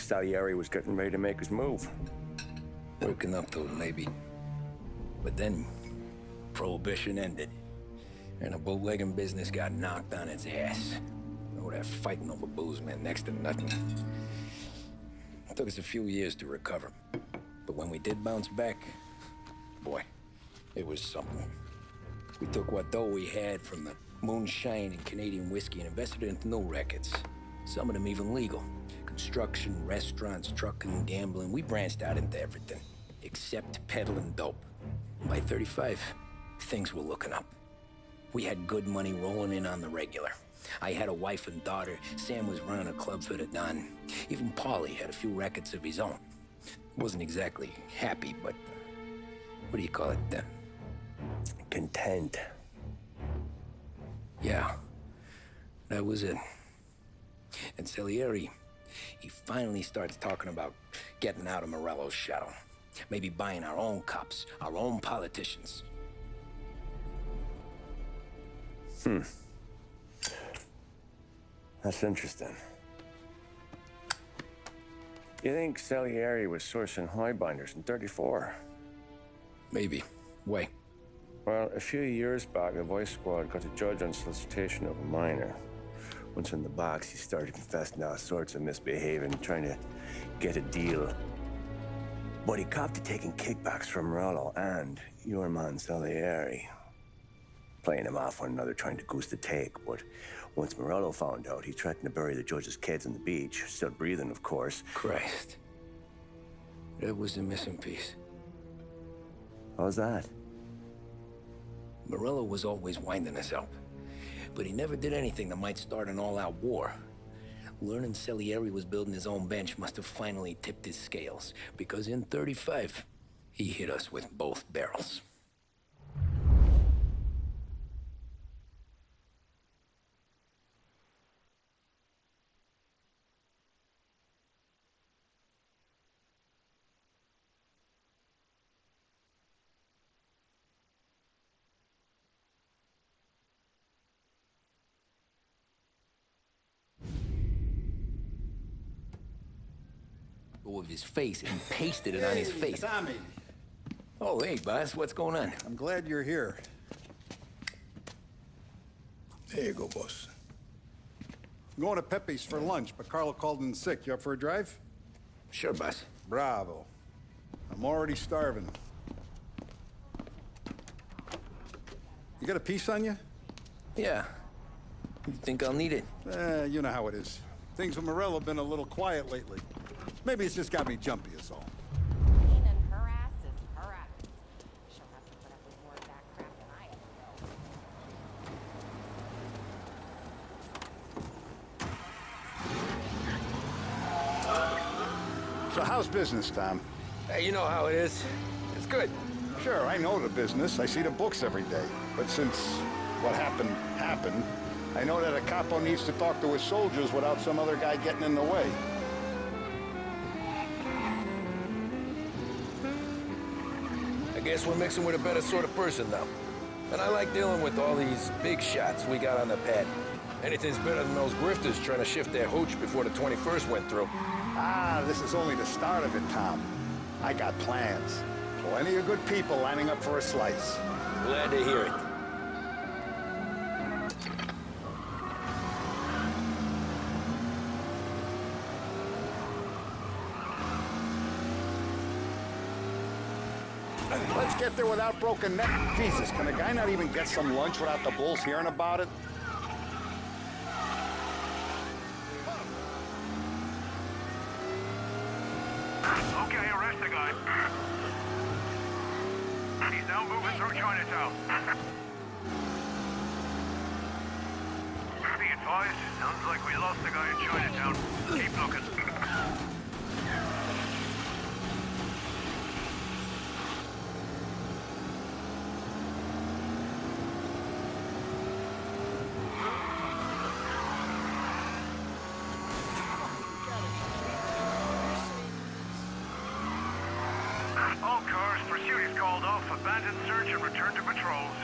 Salieri was getting ready to make his move. Working up to it, maybe. But then, Prohibition ended. And the bootlegging business got knocked on its ass. Oh, that fighting over booze meant next to nothing. It took us a few years to recover. But when we did bounce back, boy, it was something. We took what dough we had from the moonshine and Canadian whiskey and invested it into new rackets. Some of them even legal. Construction, restaurants, trucking, gambling. We branched out into everything, except peddling dope. And by 35, things were looking up. We had good money rolling in on the regular. I had a wife and daughter. Sam was running a club for the Don. Even Paulie had a few rackets of his own. Wasn't exactly happy, but what do you call it? Content. Yeah, that was it. And Salieri, he finally starts talking about getting out of Morello's shadow. Maybe buying our own cops, our own politicians. That's interesting. You think Salieri was sourcing highbinders in 34? Maybe. Why? Well, a few years back, the Vice Squad got a judge on solicitation of a minor. Once in the box, he started confessing all sorts of misbehaving, trying to get a deal. But he copped to taking kickbacks from Morello and your man Salieri. Playing him off one another, trying to goose the take. But once Morello found out, he threatened to bury the judge's kids on the beach. Still breathing, of course. Christ. That was the missing piece. How's that? Morello was always winding us up. But he never did anything that might start an all-out war. Learning Salieri was building his own bench must have finally tipped his scales. Because in 35, he hit us with both barrels. Of his face and pasted it on his face. Tommy. Oh, hey, boss, what's going on? I'm glad you're here. There you go, boss. I'm going to Pepe's for lunch, but Carlo called in sick. You up for a drive? Sure, boss. Bravo. I'm already starving. You got a piece on you? Yeah. You think I'll need it? You know how it is. Things with Morello have been a little quiet lately. Maybe it's just got me jumpy, is all. And her ass is her ass. She'll have to put up with more of that crap than I ever will. So how's business, Tom? Hey, you know how it is. It's good. Sure, I know the business. I see the books every day. But since what happened, I know that a capo needs to talk to his soldiers without some other guy getting in the way. I guess we're mixing with a better sort of person now. And I like dealing with all these big shots we got on the pad. Anything's better than those grifters trying to shift their hooch before the 21st went through. Ah, this is only the start of it, Tom. I got plans. Plenty of good people lining up for a slice. Glad to hear it. Let's get there without broken neck. Jesus, can a guy not even get some lunch without the bulls hearing about it? Okay, arrest the guy. He's now moving through Chinatown. Be advised, sounds like we lost the guy in Chinatown. Keep looking. All cars, pursuit is called off. Abandon search and return to patrols.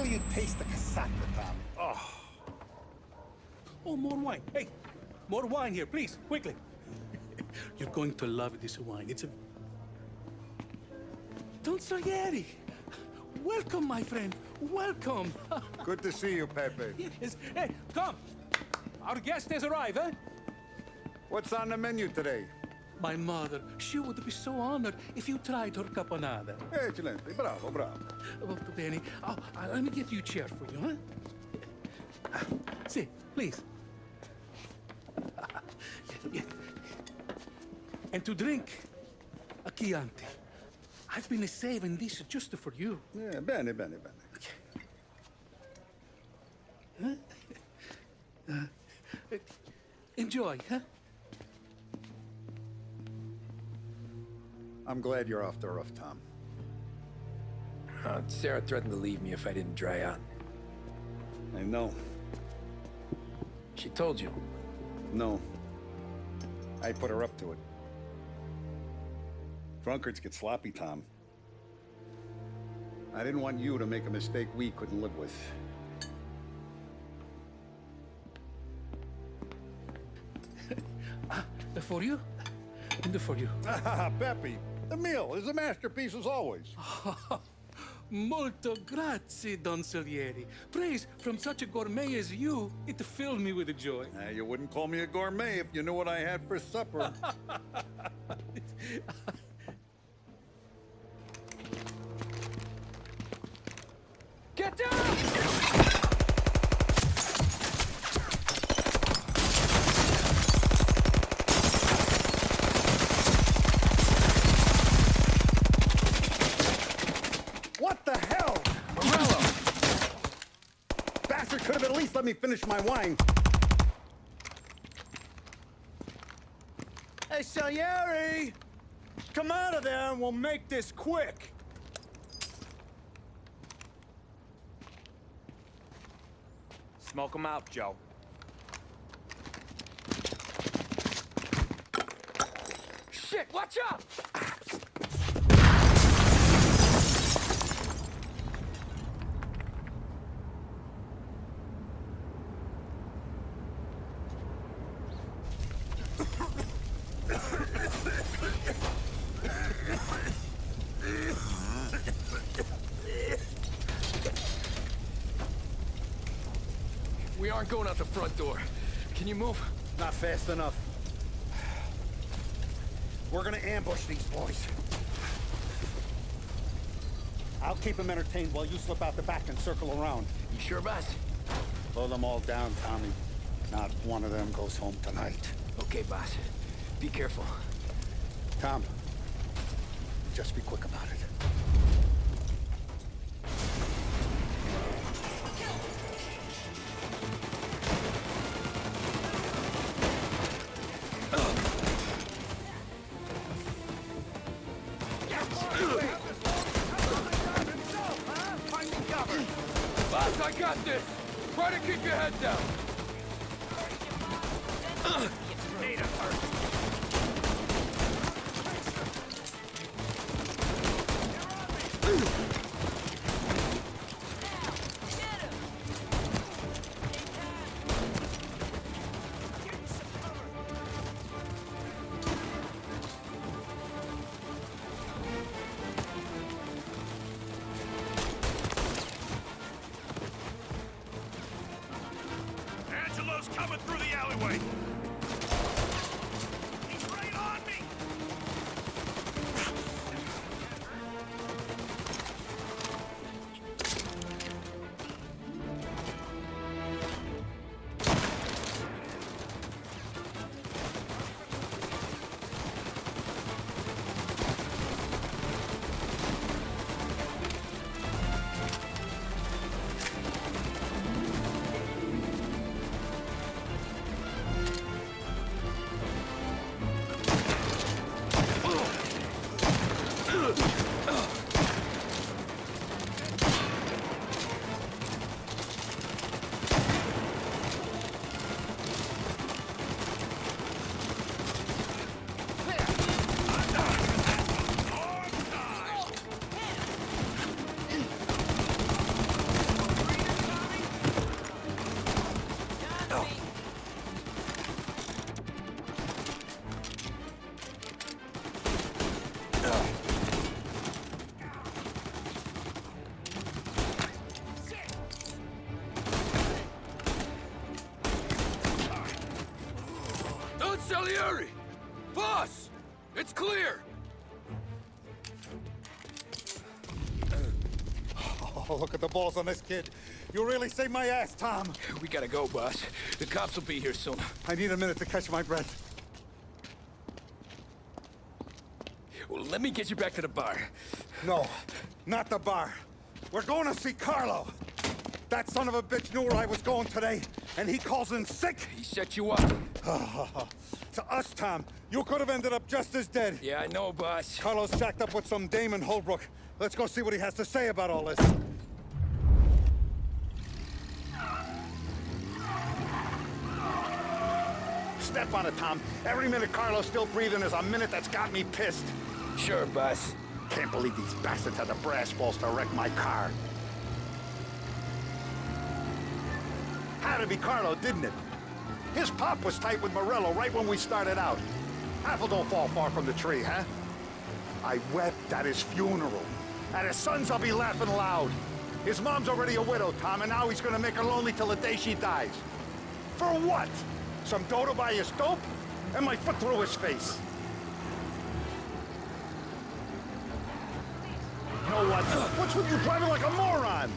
till you taste the casaca, Tom. Oh, more wine. Hey, more wine here, please, quickly. You're going to love this wine. It's a... Don Salieri. Welcome, my friend. Welcome. Good to see you, Pepe. Yes. Hey, come. Our guest has arrived, eh? What's on the menu today? My mother, she would be so honored if you tried her caponata. Excelente, bravo, bravo. Molto bene. Oh, let me get you a chair for you, huh? See, please. Yeah. And to drink, a Chianti. I've been saving this just for you. Yeah, bene, bene, bene. Enjoy, huh? I'm glad you're off the roof, Tom. Sarah threatened to leave me if I didn't dry out. I know. She told you. No. I put her up to it. Drunkards get sloppy, Tom. I didn't want you to make a mistake we couldn't live with. For you? And for you. Pepe, the meal is a masterpiece as always. Molto grazie, Don Salieri. Praise from such a gourmet as you, it filled me with joy. You wouldn't call me a gourmet if you knew what I had for supper. Get down! What the hell? Morello! Bastard could have at least let me finish my wine. Hey, Salieri! Come out of there and we'll make this quick. Smoke 'em out, Joe. Shit, watch out! We aren't going out the front door. Can you move? Not fast enough. We're gonna ambush these boys. I'll keep them entertained while you slip out the back and circle around. You sure, boss? Blow them all down, Tommy. Not one of them goes home tonight. Okay, boss. Be careful. Tom, just be quick about it. Boss, I got this! Try to keep your head down! Need it first. Angelo's coming through the alleyway. Salieri! Boss! It's clear! Oh, look at the balls on this kid. You really saved my ass, Tom. We gotta go, boss. The cops will be here soon. I need a minute to catch my breath. Well, let me get you back to the bar. No, not the bar. We're going to see Carlo. That son of a bitch knew where I was going today, and he calls in sick. He set you up. To us, Tom, you could have ended up just as dead. Yeah, I know, boss. Carlo's jacked up with some dame in Holbrook. Let's go see what he has to say about all this. Step on it, Tom. Every minute Carlo's still breathing is a minute that's got me pissed. Sure, boss. Can't believe these bastards had the brass balls to wreck my car. Had to be Carlo, didn't it? His pop was tight with Morello right when we started out. Apple don't fall far from the tree, huh? I wept at his funeral. At his son's, I'll be laughing loud. His mom's already a widow, Tom, and now he's gonna make her lonely till the day she dies. For what? Some dough to buy his dope? And my foot through his face. You know what? What's with you driving like a moron?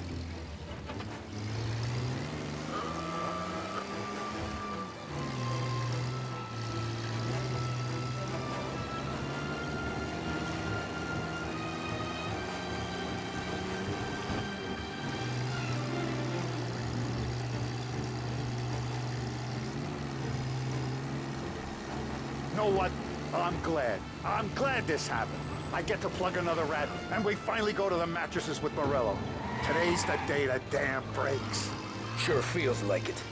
You know what? I'm glad. I'm glad this happened. I get to plug another rat, and we finally go to the mattresses with Morello. Today's the day the dam breaks. Sure feels like it.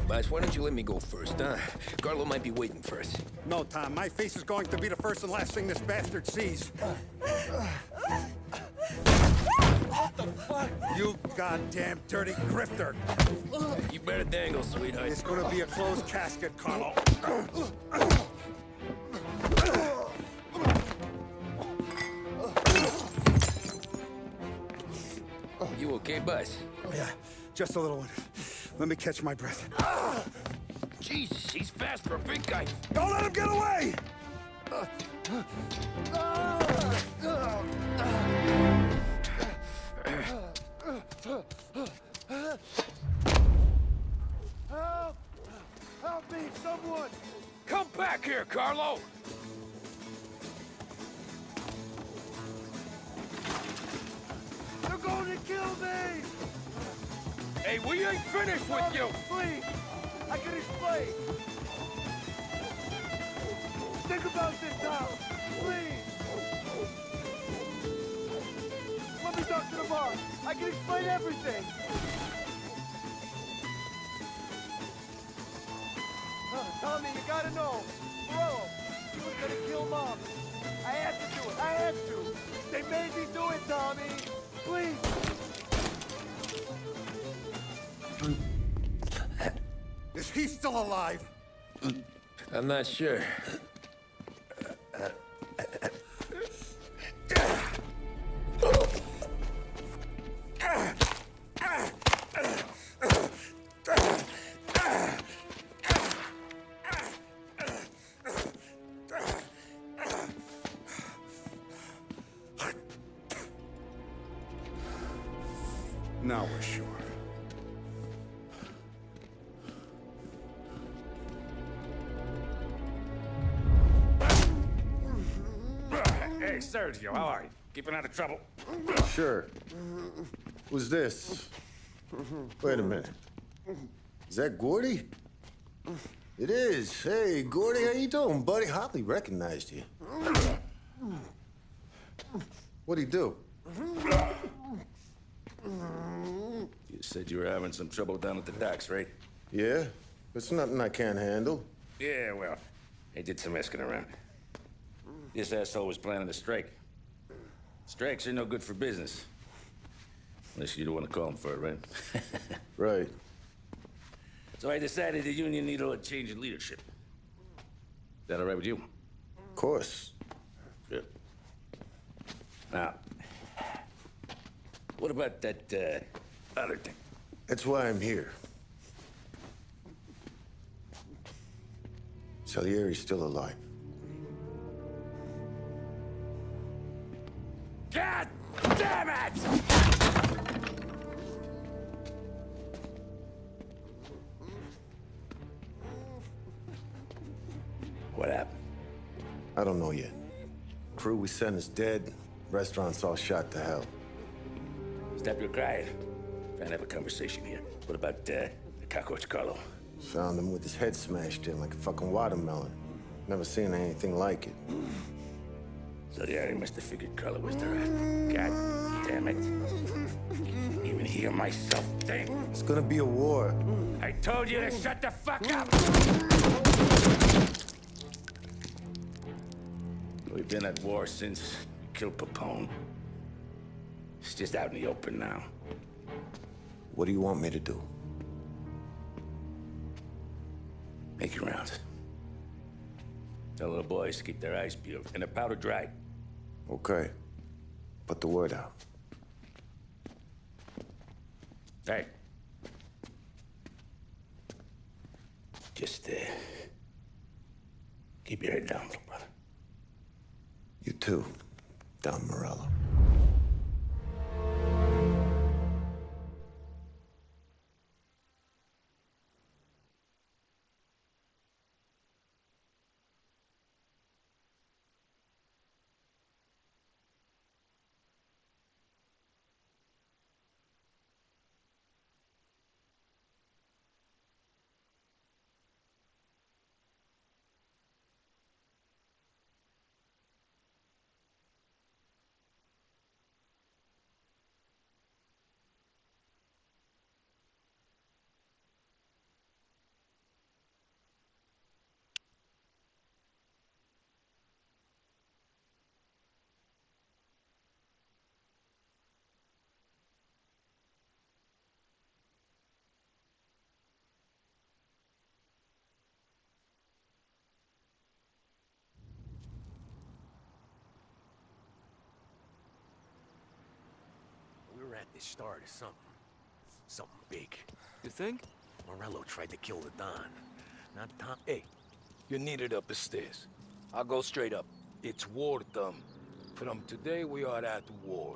Boss, why don't you let me go first, huh? Carlo might be waiting for us. No, Tom. My face is going to be the first and last thing this bastard sees. What the fuck? You goddamn dirty grifter. You better dangle, sweetheart. It's gonna be a closed casket, Carlo. You okay, boss? Yeah, just a little one. Let me catch my breath. Jesus, he's fast for a big guy. Don't let him get away! Help! Help me, someone! Come back here, Carlo! They're going to kill me! Hey, we ain't finished with you! Please! I can explain! Think about this now! Please! Let me talk to the boss! I can explain everything! Tommy, you gotta know! Morello, he was gonna kill Mom! I had to do it! I had to! They made me do it, Tommy! Please! Is he still alive? I'm not sure. Now we're sure. Hey, Sergio, how are you? Keeping out of trouble? Sure. Who's this? Wait a minute. Is that Gordy? It is. Hey, Gordy, how you doing, buddy? Hardly recognized you. What'd he do? You said you were having some trouble down at the docks, right? Yeah? It's nothing I can't handle. Yeah, well, I did some asking around. This asshole was planning a strike. Strikes are no good for business. Unless you don't want to call him for it, right? Right. So I decided the union needed a change in leadership. Is that all right with you? Of course. Good. Now, what about that, other thing? That's why I'm here. Salieri's still alive. God damn it! What happened? I don't know yet. Crew we sent is dead. Restaurant's all shot to hell. Stop your crying. Trying to have a conversation here. What about, the cockroach Carlo? Found him with his head smashed in like a fucking watermelon. Never seen anything like it. So the area must have figured Carlo was the rat. God damn it. Even hear myself think. It's gonna be a war. I told you to shut the fuck up! We've been at war since we killed Papone. It's just out in the open now. What do you want me to do? Make your rounds. Tell little boys to keep their eyes peeled and their powder dry. Okay. Put the word out. Hey. Just, keep your head down, little brother. You too, Don Morello. We're at the start of something. Something big. You think? Morello tried to kill the Don. Not Tom. Hey, you're needed up the stairs. I'll go straight up. It's war time. From today, we are at war.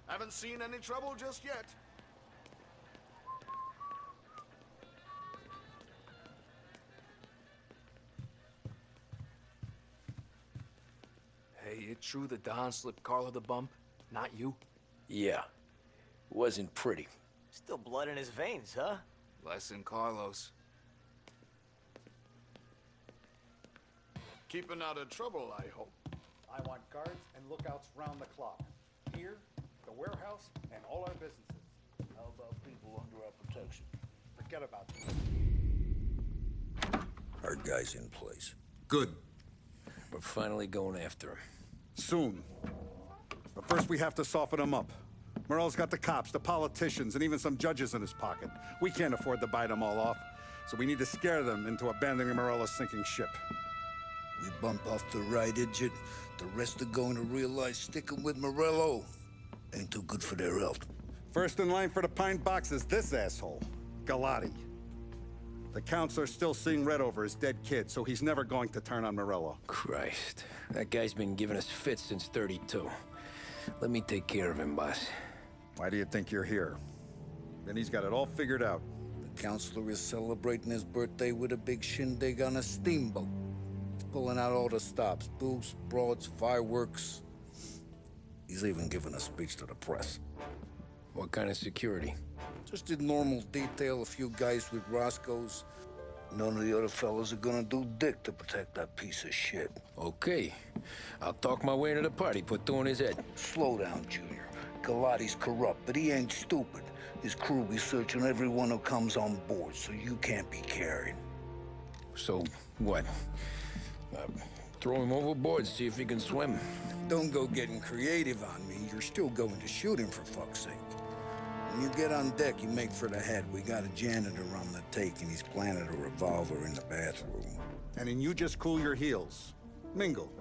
Haven't seen any trouble just yet. Hey, it true the Don slipped Carlo the bump? Not you? Yeah. It wasn't pretty. Still blood in his veins, huh? Less than Carlos. Keeping out of trouble, I hope. I want guards and lookouts round the clock. Here, the warehouse, and all our businesses. How about people under our protection? Forget about them. Our guy's in place. Good. We're finally going after him. Soon. But first we have to soften him up. Morello's got the cops, the politicians, and even some judges in his pocket. We can't afford to bite them all off, so we need to scare them into abandoning Morello's sinking ship. We bump off the right idiot. The rest are going to realize sticking with Morello ain't too good for their health. First in line for the pine box is this asshole, Galati. The counselor's still seeing red over his dead kid, so he's never going to turn on Morello. Christ. That guy's been giving us fits since 32. Let me take care of him, boss. Why do you think you're here? Then he's got it all figured out. The counselor is celebrating his birthday with a big shindig on a steamboat. He's pulling out all the stops, booze, broads, fireworks. He's even giving a speech to the press. What kind of security? Just in normal detail, a few guys with Roscoe's. None of the other fellas are gonna do dick to protect that piece of shit. Okay. I'll talk my way into the party, put two in his head. Slow down, Junior. Galati's corrupt, but he ain't stupid. His crew be searching everyone who comes on board, so you can't be carried. So, what? Throw him overboard, see if he can swim. Don't go getting creative on me. You're still going to shoot him, for fuck's sake. When you get on deck, you make for the head. We got a janitor on the take, and he's planted a revolver in the bathroom. And then you just cool your heels. Mingle.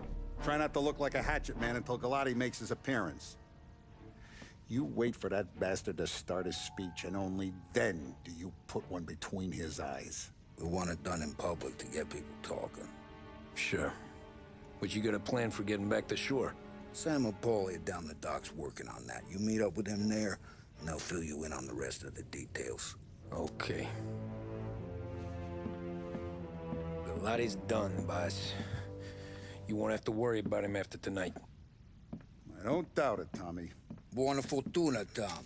Try not to look like a hatchet man until Galati makes his appearance. You wait for that bastard to start his speech, and only then do you put one between his eyes. We want it done in public to get people talking. Sure. But you got a plan for getting back to shore? Sam and Paulie are down the docks working on that. You meet up with them there, and they'll fill you in on the rest of the details. Okay. Galati's done, boss. You won't have to worry about him after tonight. I don't doubt it, Tommy. Buona fortuna, Tom.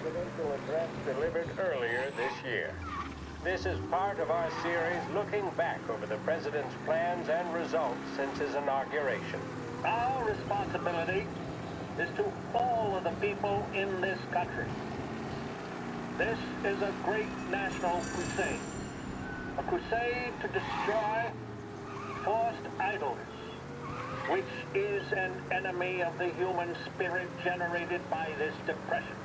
Presidential address delivered earlier this year. This is part of our series looking back over the president's plans and results since his inauguration. Our responsibility is to all of the people in this country. This is a great national crusade. A crusade to destroy forced idleness, which is an enemy of the human spirit generated by this depression.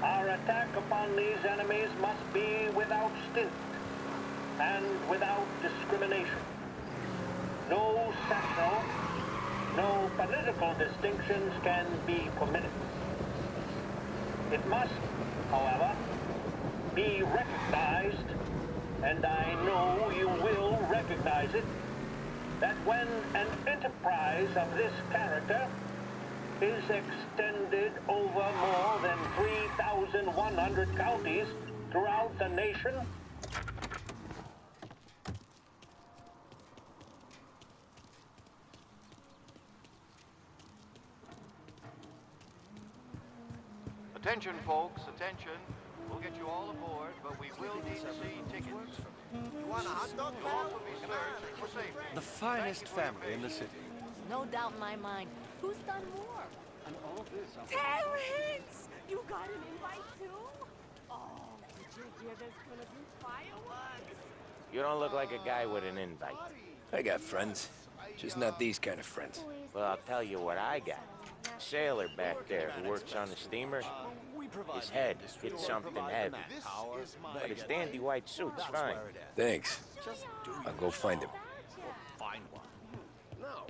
Our attack upon these enemies must be without stint and without discrimination. No sectional, no political distinctions can be permitted. It must, however, be recognized, and I know you will recognize it, that when an enterprise of this character is extended over more than 3,100 counties throughout the nation, Attention, folks, attention. We'll get you all aboard, but we will need to see tickets. You want a hot dog? You'll also be searched for safety. The finest family in the city. No doubt in my mind. Who's done more? Terrence! You got an invite too? Oh, did you hear there's gonna be fireworks? You don't look like a guy with an invite. I got friends. Just not these kind of friends. Well, I'll tell you what I got. A sailor back there who works on the steamer. His head hit something heavy. But his dandy white suit's fine. Thanks. I'll go find him. Find one. No.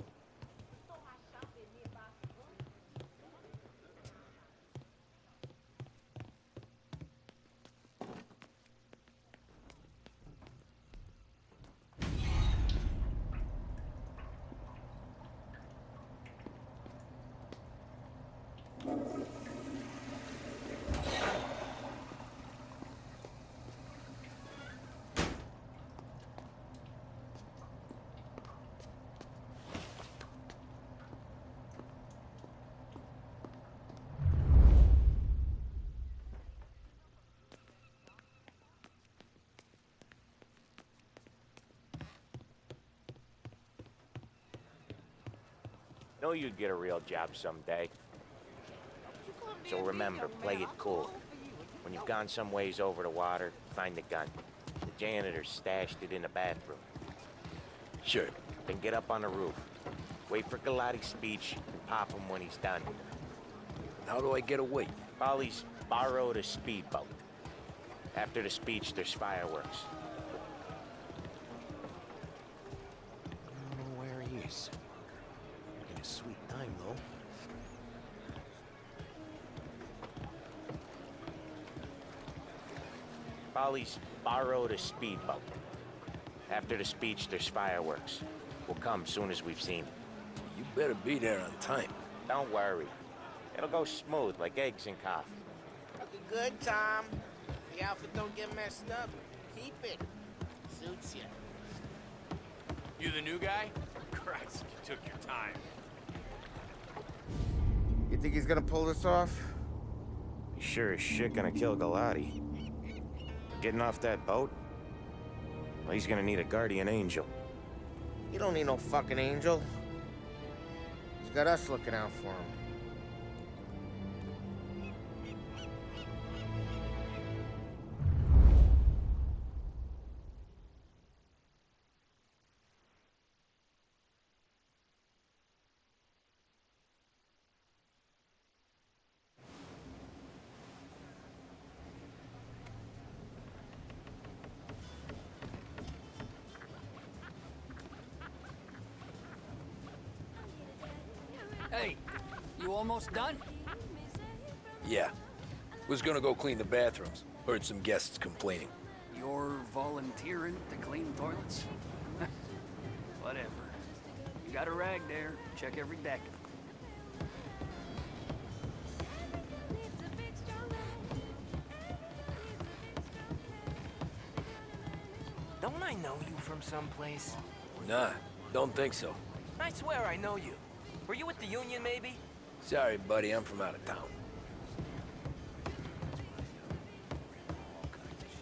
Know you'd get a real job someday. So remember, play it cool. When you've gone some ways over the water, find the gun. The janitor stashed it in the bathroom. Sure. Then get up on the roof. Wait for Galati's speech and pop him when he's done. How do I get away? Polly's borrowed a speedboat. After the speech, there's fireworks. I don't know where he is. In a sweet time, though. Polly's borrowed a speedboat. After the speech, there's fireworks. We'll come soon as we've seen him. You better be there on time. Don't worry. It'll go smooth like eggs and coffee. Looking good, Tom. The outfit don't get messed up. Keep it. Suits you. You the new guy? Christ, you took your time. You think he's gonna pull this off? He's sure as shit gonna kill Galati. Getting off that boat? Well, he's gonna need a guardian angel. You don't need no fucking angel. He's got us looking out for him. Hey, you almost done? Yeah. Was gonna go clean the bathrooms. Heard some guests complaining. You're volunteering to clean toilets? Whatever. You got a rag there. Check every deck. Don't I know you from someplace? Nah, don't think so. I swear I know you. Were you with the Union, maybe? Sorry, buddy, I'm from out of town.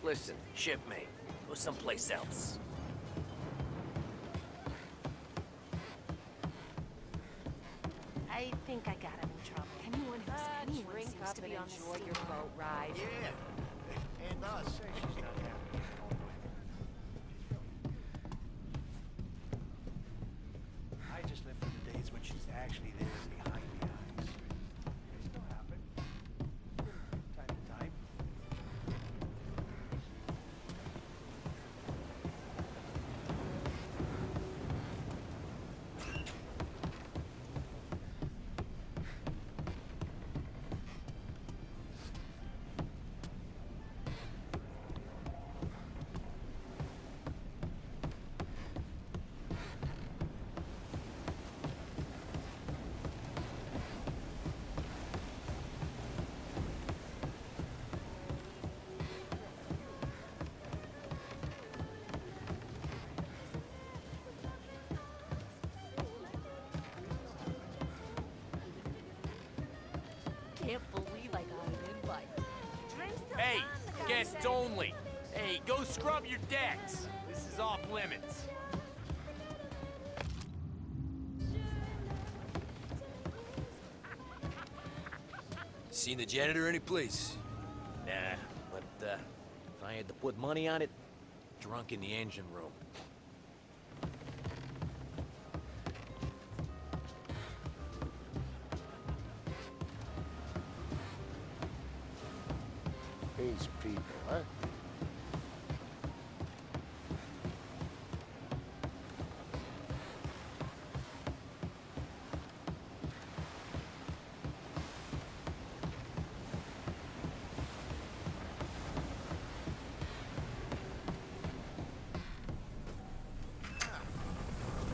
Listen, shipmate. Go someplace else. I think I got him in trouble. Anyone who's anyone Drink seems up to be and on the enjoy your steamer. boat ride. Yeah. And us. She's not happy. I just live for the days when she's actually there behind the eyes. They still happen. Time to time. Can't believe I got an invite. Drinks till Hey, dawn, the guy guests said. only. Hey, go scrub your decks. This is off limits. Seen the janitor any place? Nah, but if I had to put money on it, drunk in the engine room. These people, huh?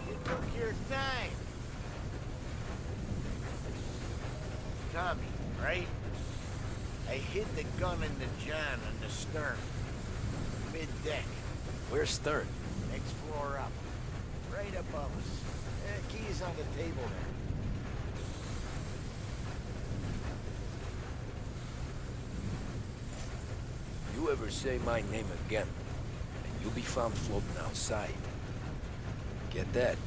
You took your time. Tommy, right? I hid the gun in the john on the stern. Mid-deck. Where's Stern? Next floor up. Right above us. Key's on the table there. You ever say my name again, and you'll be found floating outside. Get that?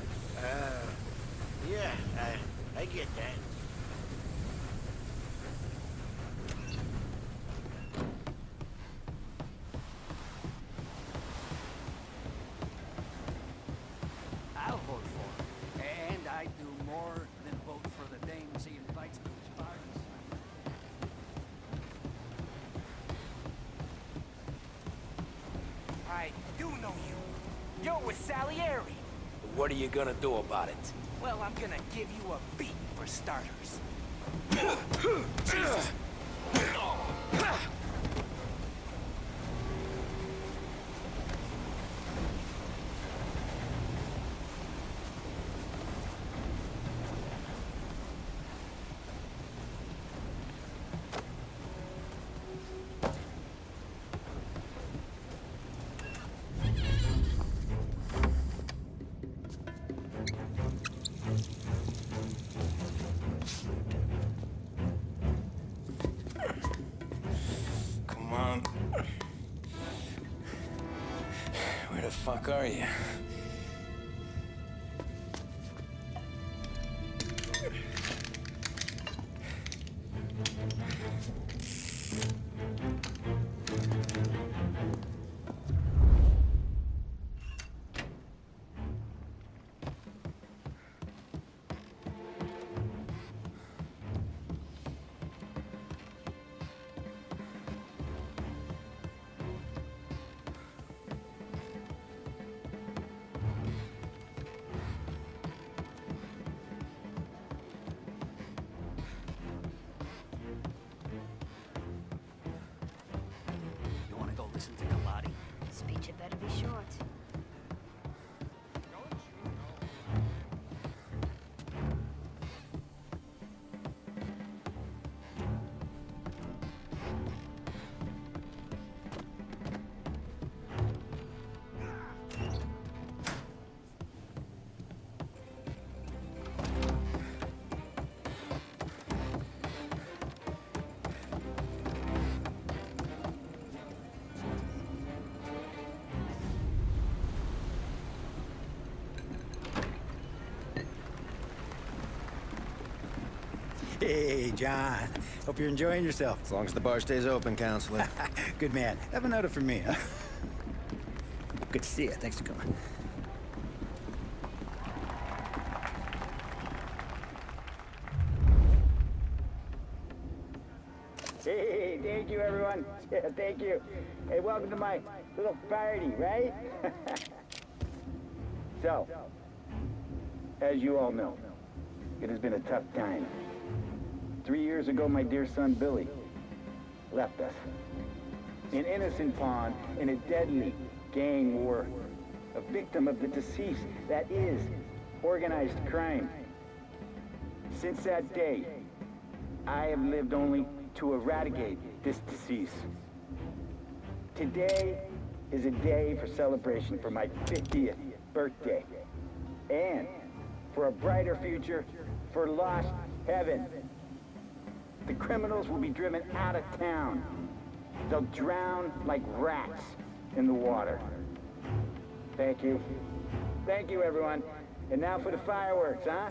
Yeah, I get that. I'll vote for him. And I do more than vote for the dames he invites to his parties. I do know you. You're with Salieri. What are you gonna do about it? Well, I'm gonna give you a beat for starters. Jesus. fuck are you? You wanna go listen to Galati? Speech had better be short. Hey, John. Hope you're enjoying yourself. As long as the bar stays open, counselor. Good man. Have a note for me, huh? Good to see you. Thanks for coming. Hey, thank you, everyone. Yeah, thank you. Hey, welcome to my little party, right? So, as you all know, it has been a tough time. 3 years ago, my dear son, Billy, left us. An innocent pawn in a deadly gang war. A victim of the deceased that is organized crime. Since that day, I have lived only to eradicate this disease. Today is a day for celebration for my 50th birthday. And for a brighter future for lost heaven. The criminals will be driven out of town. They'll drown like rats in the water. Thank you. Thank you, everyone. And now for the fireworks, huh?